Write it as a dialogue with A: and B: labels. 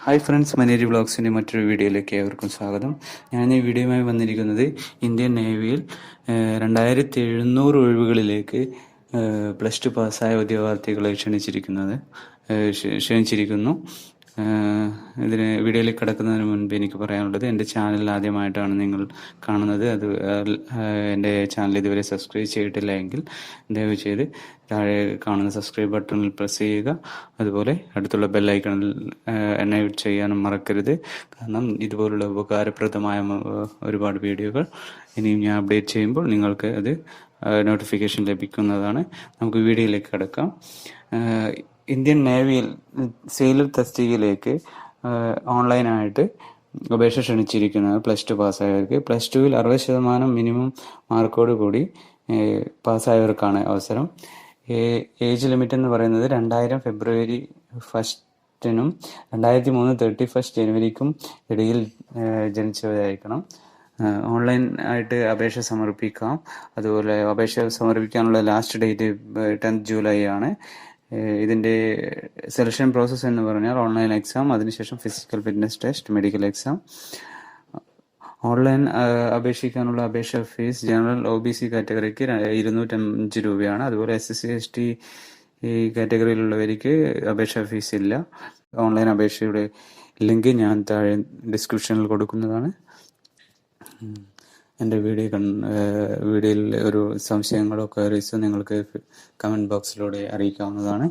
A: Hi friends, മനേരി വ്ളോഗ്സിൻ്റെ മറ്റൊരു വീഡിയോയിലേക്ക് ഏവർക്കും സ്വാഗതം. ഞാൻ ഈ വീഡിയോയുമായി വന്നിരിക്കുന്നത് ഇന്ത്യൻ നേവിയിൽ 2700 ഒഴിവുകളിലേക്ക് +2 പാസ്സായ ഉദ്യോഗാർത്ഥികളെ ക്ഷണിച്ചിരിക്കുന്നു. ഇതിന് വീഡിയോയിലേക്ക് കടക്കുന്നതിന് മുൻപ് എനിക്ക് പറയാനുള്ളത്, എൻ്റെ ചാനൽ ആദ്യമായിട്ടാണ് നിങ്ങൾ കാണുന്നത്. എൻ്റെ ചാനൽ ഇതുവരെ സബ്സ്ക്രൈബ് ചെയ്തിട്ടില്ല എങ്കിൽ ദയവ് ചെയ്ത് താഴെ കാണുന്ന സബ്സ്ക്രൈബ് ബട്ടണിൽ പ്രസ് ചെയ്യുക. അതുപോലെ അടുത്തുള്ള ബെല്ലൈക്കണിൽ എനേബിൾ ചെയ്യാനും മറക്കരുത്. കാരണം ഇതുപോലുള്ള ഉപകാരപ്രദമായ ഒരുപാട് വീഡിയോകൾ ഇനിയും ഞാൻ അപ്ഡേറ്റ് ചെയ്യുമ്പോൾ നിങ്ങൾക്ക് അത് നോട്ടിഫിക്കേഷൻ ലഭിക്കുന്നതാണ്. നമുക്ക് വീഡിയോയിലേക്ക് കടക്കാം. ഇന്ത്യൻ നേവിയിൽ സെയിലർ തസ്തികയിലേക്ക് ഓൺലൈനായിട്ട് അപേക്ഷ ക്ഷണിച്ചിരിക്കുന്നത് +2 പാസ്സായവർക്ക്. +2-ൽ 60% മിനിമം മാർക്കോട് കൂടി പാസ്സായവർക്കാണ് അവസരം. ഏജ് ലിമിറ്റ് എന്ന് പറയുന്നത് 2000 ഫെബ്രുവരി 1-നും 2003 31 ജനുവരിക്കും ഇടയിൽ ജനിച്ചവരായിരിക്കണം. ഓൺലൈൻ ആയിട്ട് അപേക്ഷ സമർപ്പിക്കാം. അതുപോലെ അപേക്ഷ സമർപ്പിക്കാനുള്ള ലാസ്റ്റ് ഡേറ്റ് 10 ജൂലൈ ആണ്. ഇതിൻ്റെ സെലക്ഷൻ പ്രോസസ്സ് എന്ന് പറഞ്ഞാൽ ഓൺലൈൻ എക്സാം, അതിനുശേഷം physical fitness test, medical exam. Online അപേക്ഷിക്കാനുള്ള അപേക്ഷ ഫീസ് ജനറൽ OBC കാറ്റഗറിക്ക് 205 രൂപയാണ്. അതുപോലെ SC ST കാറ്റഗറിയിലുള്ളവർക്ക് അപേക്ഷാ ഫീസ് ഇല്ല. ഓൺലൈൻ അപേക്ഷയുടെ ലിങ്ക് ഞാൻ താഴെ ഡിസ്ക്രിപ്ഷനിൽ കൊടുക്കുന്നതാണ്. എൻ്റെ വീഡിയോയിൽ ഒരു സംശയങ്ങളോ ക്വയറീസോ നിങ്ങൾക്ക് കമൻറ്റ് ബോക്സിലൂടെ അറിയിക്കാവുന്നതാണ്.